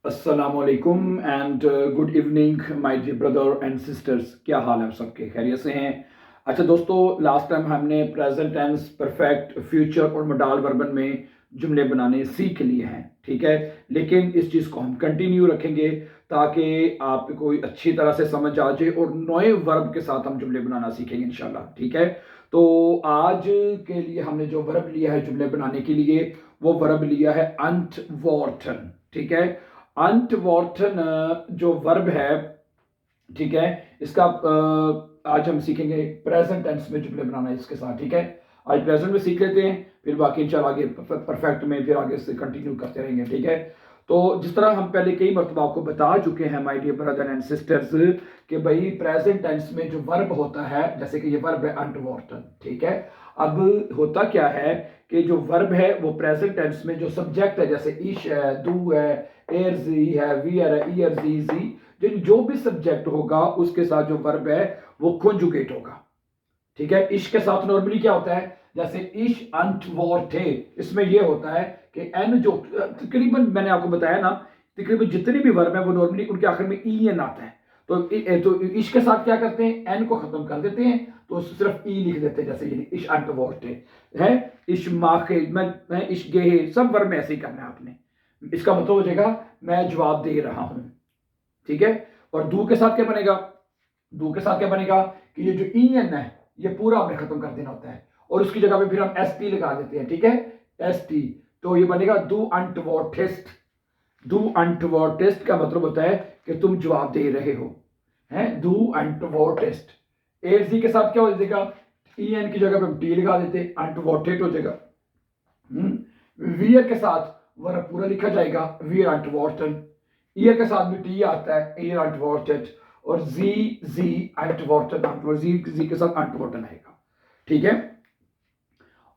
अस्सलामुअलैकुम and good evening my dear brother and sisters. क्या हाल है आप सबके? खैरियत से हैं? अच्छा दोस्तों, लास्ट टाइम हमने प्रेजेंट टेंस, परफेक्ट, फ्यूचर और मोडाल वर्बन में जुमले बनाने सीख लिए हैं, ठीक है। लेकिन इस चीज़ को हम कंटिन्यू रखेंगे ताकि आपको अच्छी तरह से समझ आ जाए और नए वर्ब के साथ हम जुमले बनाना सीखेंगे इंशाल्लाह, ठीक है। तो आज के लिए हमने जो वर्ब लिया है जुमले बनाने के लिए, वो वर्ब लिया है अंटवॉर्टन, ठीक है। अंटवॉर्टन जो वर्ब है, ठीक है, इसका आज हम सीखेंगे प्रेजेंट टेंस में जुमले बनाना है इसके साथ, ठीक है। आज प्रेजेंट में सीख लेते हैं, फिर बाकी इंशाल्लाह आगे परफेक्ट में फिर आगे से कंटिन्यू करते रहेंगे, ठीक है। तो जिस तरह हम पहले कई मरतबा आपको बता चुके हैं my dear brother and sisters कि भाई प्रेजेंट टेंस में जो वर्ब होता है, जैसे कि ये वर्ब है अंटवॉर्टन, ठीक है। अब होता क्या है कि जो वर्ब है वो प्रेजेंट टेंस में जो सब्जेक्ट है, जैसे इश है, दू है, एर जी है, वियर है, ईयर जी जी, जो भी सब्जेक्ट होगा उसके साथ जो वर्ब है वो कॉन्जुगेट होगा, ठीक है। इश के साथ नॉर्मली क्या होता है, जैसे इश अंट वॉर थे, इसमें ये होता है कि एन जो तकरीबन मैंने आपको बताया ना, तकरीबन जितने भी वर्ब है वो नॉर्मली उनके आखिर में ई एन आता है। तो इश के साथ क्या करते हैं, एन को खत्म कर देते हैं, तो सिर्फ ई लिख देते हैं, जैसे ये इश अंट वॉर थे है, इश माखे, मैं इश गे, सब वर्ब में ऐसे ही करना है आपने। इसका मतलब हो जाएगा मैं जवाब दे रहा हूं, ठीक है। और दू के साथ क्या बनेगा, दू के साथ क्या बनेगा कि ये जो ई एन है ये पूरा हमने खत्म कर देना होता है, और उसकी जगह पे फिर हम एस टी लगा देते हैं, ठीक है, एस टी। तो ये बनेगा डू अनटवर्टेस्ट। डू अनटवर्टेस्ट का मतलब होता है कि तुम जवाब दे रहे हो, है, डू अनटवर्टेस्ट। एट जी के साथ क्या हो जाएगा, ई एन की जगह पे हम टी लगा देते, अनटवर्टेट हो जाएगा। वियर के साथ वर्ब पूरा लिखा जाएगा, वियर अनटवर्टन। ईयर के साथ भी टी आता है, ईयर अनटवर्टेड। और जी जी अंटवर्टन, जी के साथ अंटवर्टन आएगा, ठीक है।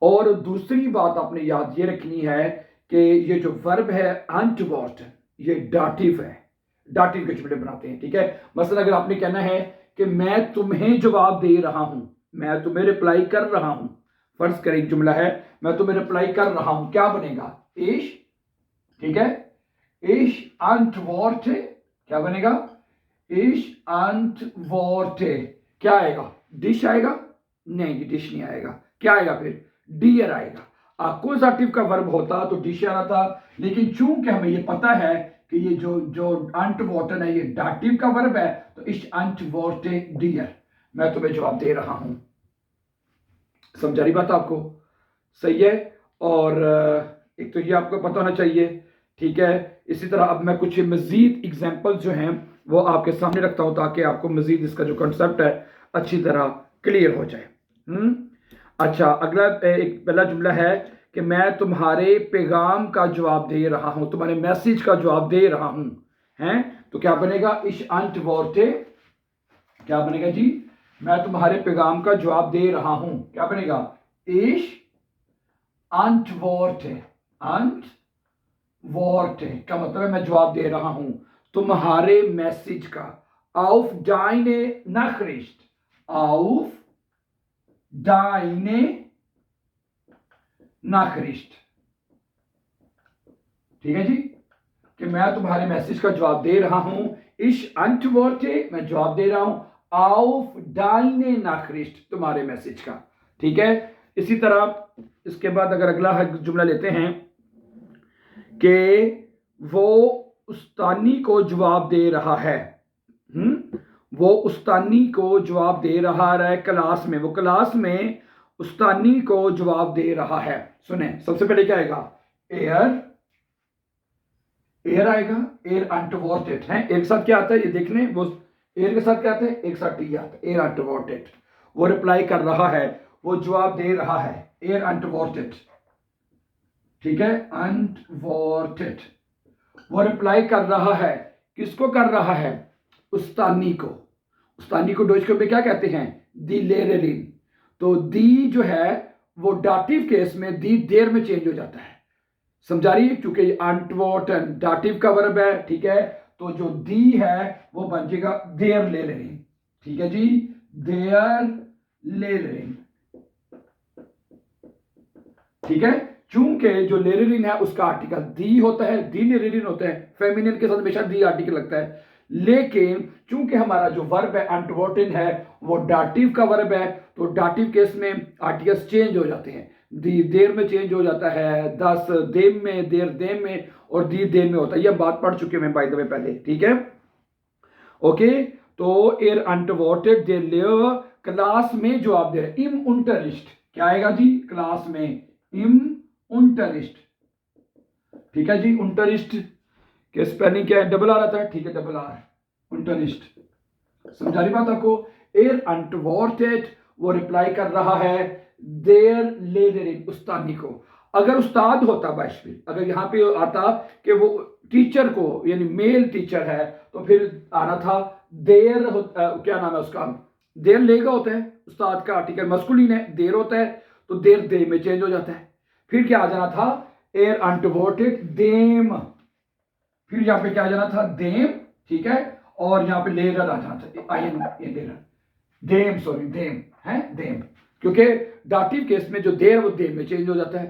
और दूसरी बात आपने याद ये रखनी है कि ये जो वर्ब है अंटवर्टन, ये डाटिव है, डाटिव के जुमले बनाते हैं, ठीक है। मसलन अगर आपने कहना है कि मैं तुम्हें जवाब दे रहा हूं, मैं तुम्हें रिप्लाई कर रहा हूं, फर्ज करें एक जुमला है, मैं तुम्हें रिप्लाई कर रहा हूं, क्या बनेगा, इश, ठीक है, इश अंटवर्टे, क्या बनेगा, इश अंटवर्टे। क्या आएगा, डिश आएगा, नहीं डिश नहीं आएगा, क्या आएगा फिर, डियर आएगा। अक्यूजेटिव का वर्ब होता तो डिश आना था, लेकिन चूंकि हमें ये पता है कि ये जो जो अंटवर्टन है ये डाटिव का वर्ब है, तो इश अंटवर्टे डियर, मैं तुम्हें जवाब दे रहा हूं। समझा रही बात आपको? सही है। और एक तो ये आपको पता होना चाहिए, ठीक है। इसी तरह अब मैं कुछ मजीद एग्जांपल्स जो हैं वो आपके सामने रखता हूं ताकि आपको मजीद इसका जो कॉन्सेप्ट है अच्छी तरह क्लियर हो जाए। अच्छा, अगला एक पहला जुमला है कि मैं तुम्हारे पैगाम का जवाब दे रहा हूं, तुम्हारे मैसेज का जवाब दे रहा हूं, हैं। तो क्या बनेगा, इश अंटवर्टे, क्या बनेगा जी, मैं तुम्हारे पैगाम का जवाब दे रहा हूं, क्या बनेगा, इश अंटवर्टे। अंटवर्टे का मतलब है मैं जवाब दे रहा हूं तुम्हारे मैसेज का। auf deine Nachricht, auf deine Nachricht, ठीक है जी, कि मैं तुम्हारे मैसेज का जवाब दे रहा हूं, इश अंटवर्टे, मैं जवाब दे रहा हूं, auf deine Nachricht, तुम्हारे मैसेज का, ठीक है। इसी तरह इसके बाद अगर अगला जुमला लेते हैं कि वो उस्तानी को जवाब दे रहा है, वो उस्तानी को जवाब दे रहा है क्लास में, वो क्लास में उस्तानी को जवाब दे रहा है। सुने, सबसे पहले क्या आएगा, एयर, एयर आएगा, एयर अंटवर्टेड है, एक साथ क्या आता है ये देखने, वो एयर के साथ क्या आता है, एक साथ टी आता है, एयर अंटवर्टेड। वो रिप्लाई कर रहा है, वो जवाब दे रहा है, एयर अंटवर्टेड, ठीक है, अनवर्टेड। वो रिप्लाई कर रहा है, किसको कर रहा है, उस्तानी को। उस्तानी को डोइच में क्या कहते हैं, दी लेरेलिन। तो दी जो है वो डाटिव केस में दी देर में चेंज हो जाता है, समझा रही है, क्योंकि अंटवर्टन डाटिव का वर्ब है, ठीक है। तो जो दी है वो बन जाएगा देयर लेरेलिन, ठीक है जी, देयर लेरेलिन, ठीक है। चूंकि जो लेरिन है उसका आर्टिकल दी होता है, दी लेरिन होता है, फेमिनिन के साथ हमेशा दी आर्टिकल लगता है। लेकिन चूंकि हमारा जो वर्ब है अनटवर्टेड है वो डाटिव का वर्ब है, तो डाटिव केस में आर्टिकल्स चेंज हो जाते हैं। दी देर में चेंज हो जाता है, दस देम में, देर देम में, और दी देम में होता है। ये बात पढ़ चुके हैं बाय द वे पहले, ठीक है। ओके, तो एर अनटवर्टेड दे लिव, क्लास में जो आप दे रहे इम उंटरिस्ट, क्या आएगा जी क्लास में, इम उंटरिस्ट, ठीक है जी। उंटरिस्ट के स्पेलिंग क्या है, डबल आर आता है, ठीक है, डबल आर, उंटरिस्ट। समझा रही बात आपको। एर अनटवर्टेड वो रिप्लाई कर रहा है देर लेरिन, उस्तादी को। अगर उस्ताद होता बाशवी, अगर यहां पे आता कि वो टीचर को, यानी मेल टीचर है, तो फिर आना था देर क्या नाम है उसका, देर लेगा होता है, उस्ताद का आर्टिकल मस्कुलिन है, देर होता है, तो देर दे में चेंज हो जाता है। फिर क्या आ जाना था, एर अनटवर्टेड देम, फिर यहां पे क्या आ जाना था, देम, ठीक है, और यहां पे लेगर आ जाना था, आई एन लेगर, देम, सॉरी देम है, देम, क्योंकि डाटिव केस में जो देर वो देम में चेंज हो जाता है,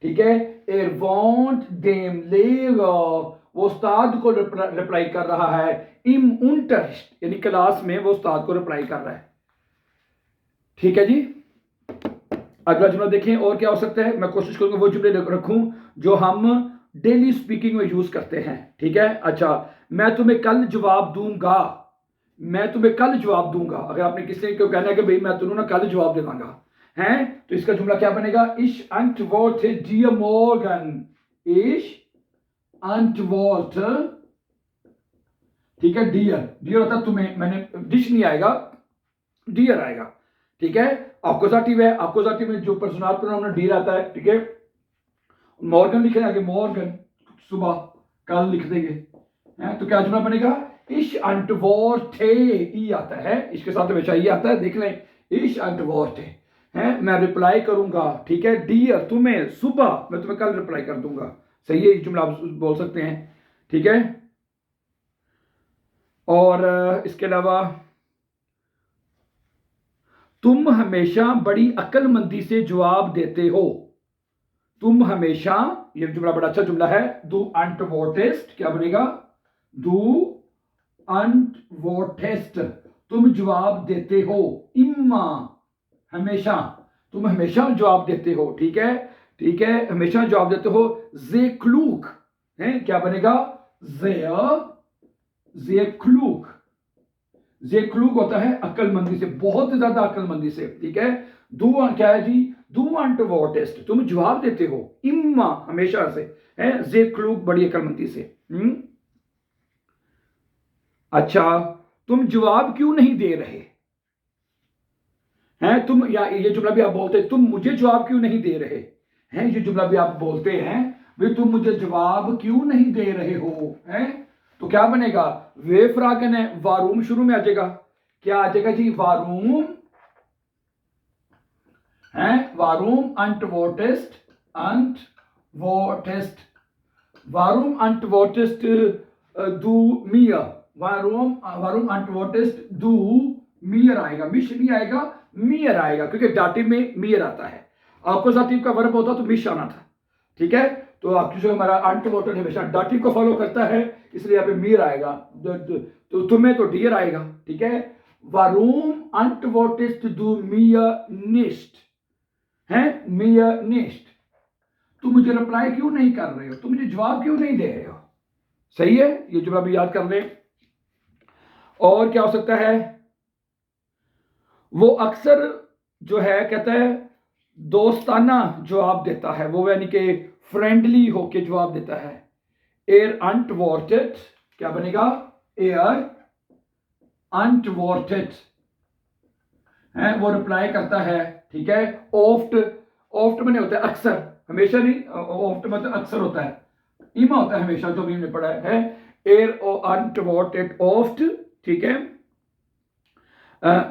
ठीक है। एर वॉन्ट देम लेगर, वो उस्ताद को रिप्लाई कर रहा है इम उंटरिस्ट, यानी क्लास में वो उस्ताद को रिप्लाई कर रहा है, ठीक है जी। अगला जुमला देखें और क्या हो सकता है, मैं कोशिश करूंगा वो जुमले रखूं जो हम डेली स्पीकिंग में यूज करते हैं, ठीक है। अच्छा, मैं तुम्हें कल जवाब दूंगा, मैं तुम्हें कल जवाब दूंगा। अगर आपने किसी को कहना है कि भाई मैं तुम्हें ना कल जवाब दे दूंगा, हैं, तो इसका जुमला क्या बनेगा, इश antworte dir morgen, इश antworte, ठीक है, डियर, डियर होता है तुम्हें, मैंने डिश नहीं आएगा, डियर आएगा, ठीक है। अक्यूजेटिव है, अक्यूजेटिव में जो पर्सनल प्रोनाउन डियर आता है, ठीक है। मॉर्गन लिखे आगे, मॉर्गन सुबह, कल लिख देंगे, हैं, तो क्या जुमला बनेगा, इश antworte, ई आता है, इसके साथ हमेशा ई आता है, देख लें, इश antworte है, मैं रिप्लाई करूंगा, ठीक है, डियर तुम्हें, सुबह मैं तुम्हें कल रिप्लाई कर दूंगा, सही है, ये जुमला आप बोल सकते हैं, ठीक है। और इसके अलावा तुम हमेशा बड़ी अक्लमंदी से जवाब देते हो, तुम हमेशा, ये जुमला बड़ा अच्छा जुमला है, दू अनटवर्टेस्ट, क्या बनेगा, दू अनटवर्टेस्ट, तुम जवाब देते हो, इम्मा हमेशा, तुम हमेशा जवाब देते हो, ठीक है, ठीक है, हमेशा जवाब देते हो, जे क्लूक है, क्या बनेगा, जे क्लूक, जे क्लूक होता है अक्लमंदी से, बहुत ज्यादा अक्लमंदी से, ठीक है। दू क्या है जी, दू अनटवर्टेस्ट, तुम जवाब देते हो, इम्मा हमेशा से है, जे क्लूक बड़ी अक्लमंदी से। अच्छा, तुम जवाब क्यों नहीं दे रहे हैं, तुम, या ये जुमला भी आप बोलते हैं, तुम मुझे जवाब क्यों नहीं दे रहे हैं, ये जुमला भी आप बोलते हैं, भाई तुम मुझे जवाब क्यों नहीं दे रहे हो, हैं, तो क्या बनेगा, वे फ्रागन है, वारूम शुरू में आ जाएगा, क्या आ जाएगा जी, वारूम है, वारूम अंटवोटेस्ट, अंटवोटेस्ट, वारूम अंटवोटेस्ट दू मिया, वारूम वारूम अंटवोटेस्ट दू मियर आएगा, मिश नहीं आएगा, मियर आएगा, क्योंकि डाटिव में मियर आता है, अक्यूजेटिव का वर्ब होता तो मिश आना था, ठीक है। तो जो हमारा अनटवर्टेड हमेशा डाटिव को फॉलो करता है, इसलिए यहाँ पे मियर आएगा, तो तुम्हें तो डियर आएगा, ठीक है। वारूम अनटवर्टेस्ट दू मियर निस्ट है, मियर निस्ट, तुम मुझे रिप्लाई क्यों नहीं कर रहे हो, तुम मुझे जवाब क्यों नहीं दे रहे हो, सही है, ये जवाब भी याद कर लें। और क्या हो सकता है, वो अक्सर जो है कहता है दोस्ताना जवाब देता है, वो यानी कि फ्रेंडली होके जवाब देता है, एयर अनटवर्टेड, क्या बनेगा, एयर अनटवर्टेड है, वो रिप्लाई करता है, ठीक है। ऑफ्ट, ऑफ्ट मैंने होता है अक्सर, हमेशा नहीं, ऑफ्ट मतलब अक्सर होता है, इमा होता है हमेशा, जो भी हमने पढ़ा है, एयर अनटवर्टेड ऑफ्ट, ठीक है।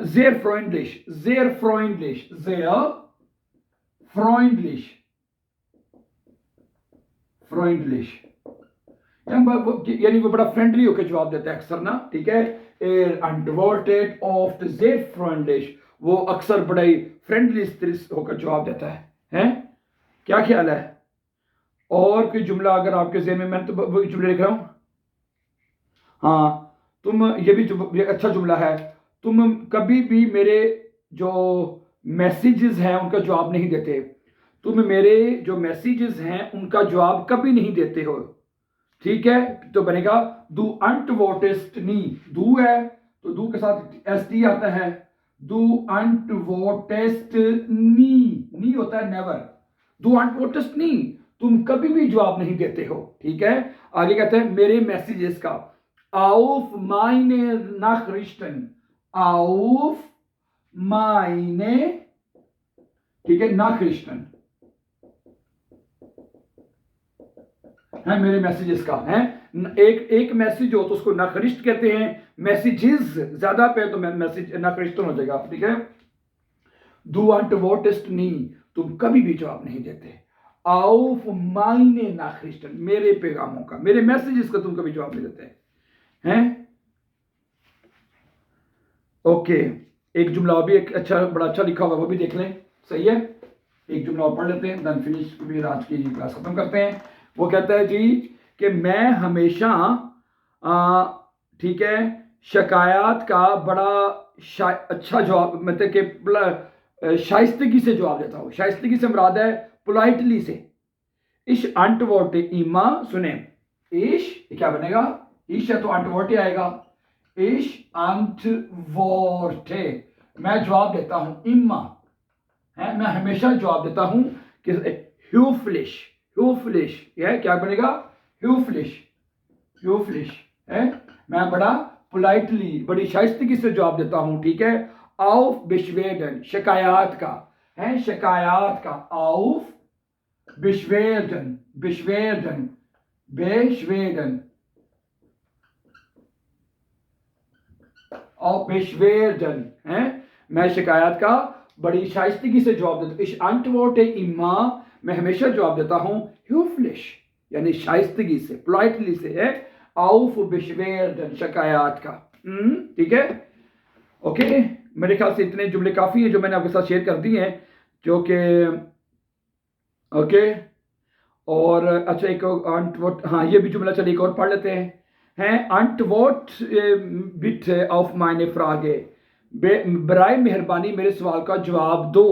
sehr freundlich, sehr freundlich, sehr freundlich, freundlich, यानी वो बड़ा फ्रेंडली होकर जवाब देता है अक्सर ना, ठीक है। अनटवर्टेड ऑफ्ट sehr freundlich, वो अक्सर बड़ा ही फ्रेंडली होकर जवाब देता है, हैं? क्या ख्याल है, और कोई जुमला अगर आपके ज़हन में, मैं तो वही जुमले लिख रहा हूँ। हाँ, तुम, ये भी ये अच्छा जुमला है, तुम कभी भी मेरे जो मैसेजेस हैं उनका जवाब नहीं देते। तुम मेरे जो मैसेजेस हैं उनका जवाब कभी नहीं देते हो। ठीक है, तो बनेगा दू अंटवोटेस्ट नी। दू है तो दू के साथ एस टी आता है। दू अंटवोटेस्ट नी होता है नेवर। दू अंटवोटेस्ट नी, तुम कभी भी जवाब नहीं देते हो। ठीक है, आगे कहते हैं मेरे मैसेजेस का। auf meine Nachrichten, auf meine, ठीक है, Nachrichten है, मेरे मैसेजेस का है। एक मैसेज हो तो उसको नाखरिश्त कहते हैं, मैसेजेस ज्यादा पे तो मैसेज नाखरिश्त हो जाएगा। ठीक है, दू अंटवोटेस्ट नी, तुम कभी भी जवाब नहीं देते। auf meine Nachrichten, मेरे पैगामों का, मेरे मैसेजेस का तुम कभी जवाब नहीं देते हैं। ओके, एक जुमला भी एक अच्छा, बड़ा अच्छा लिखा हुआ, वो भी देख लें। सही है, एक जुमला और पढ़ लेते हैं, देन फिनिश, फिर आज की क्लास खत्म करते हैं। वो कहता है जी कि मैं हमेशा ठीक है, शिकायत का बड़ा अच्छा जवाब, मतलब कि शाइस्तगी से जवाब देता हूँ। शाइस्तगी से मुराद है पोलाइटली से। इश अंटवोटे इमा, सुने, इश क्या बनेगा, इश है तो अंटवोटे आएगा। इश अंटवोटे, मैं जवाब देता हूं, इम्मा है, मैं हमेशा जवाब देता हूं कि ह्यूफ्लिश, ह्यूफ्लिश, यह क्या बनेगा, ह्यूफ्लिश, ह्यूफ्लिश है, मैं बड़ा पोलाइटली, बड़ी शाइस्तगी से जवाब देता हूं। ठीक है, आउफ बिश्वेडन, शिकायत का है, शिकायत का, आउफ बिश्वेडन, बिश्वेडन, बेश्वेडन और बेश्वेडन है, मैं शिकायत का बड़ी शाइस्तगी से जवाब देता हूं। इस अंटवोटे इमा, मैं हमेशा जवाब देता हूं ह्यूफ्लिश, यानी शाइस्तगी से, पोलाइटली से है, आउफ बिश्वेडन, शिकायत का। ठीक है, ओके, मेरे ख्याल से इतने जुमले काफी हैं जो मैंने आपके साथ शेयर कर दिए हैं, जो कि ओके। और अच्छा, एक अंटवोट, हाँ ये भी जुमला, चलिए एक और पढ़ लेते हैं। अंटवोट बिट ऑफ माइने फ्रागे, बराए मेहरबानी मेरे सवाल का जवाब दो।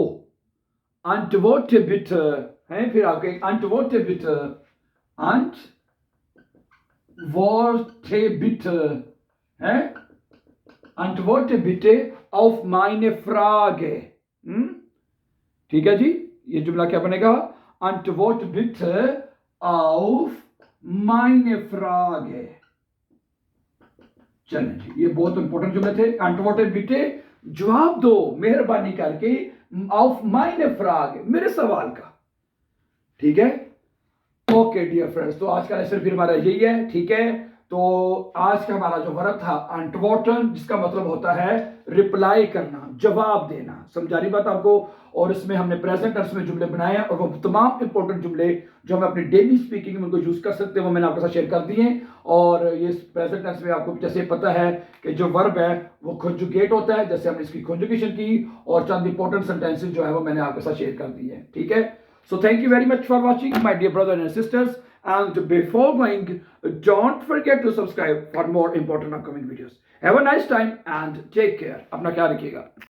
अंटवोट बिट है, फिर आपके अंटवोट बिट, अंट वोटे बिट है, अंटवोट बिटे ऑफ माइने फ्रागे। ठीक है जी, ये जुमला क्या बनेगा, Antwort bitte auf meine Frage। चलें जी, ये बहुत इंपॉर्टेंट जुमले थे। Antwort bitte, जवाब दो मेहरबानी करके, auf meine Frage, मेरे सवाल का। ठीक है, ओके डियर फ्रेंड्स, तो आज का लेसन फिर हमारा यही है। ठीक है, तो आज का हमारा जो वर्ब था अंटवोटन, जिसका मतलब होता है रिप्लाई करना, जवाब देना। समझानी बात आपको, और इसमें हमने प्रेजेंट टेंस में जुमले बनाए हैं, और वो तमाम इंपॉर्टेंट जुमले जो हम अपनी डेली स्पीकिंग में उनको यूज कर सकते हैं, वो मैंने आपके साथ शेयर कर दिए हैं। और ये प्रेजेंट टेंस में आपको जैसे पता है कि जो वर्ब है वो कंजुगेट होता है, जैसे हमने इसकी कंजुगेशन की, और चंद इंपॉर्टेंट सेंटेंसेस जो है वो मैंने आपके साथ शेयर कर दिए हैं। ठीक है, so thank you very much for watching, my dear brothers and sisters, and before going, don't forget to subscribe for more important upcoming videos. Have a nice time and take care. अपना ख्याल रखिएगा।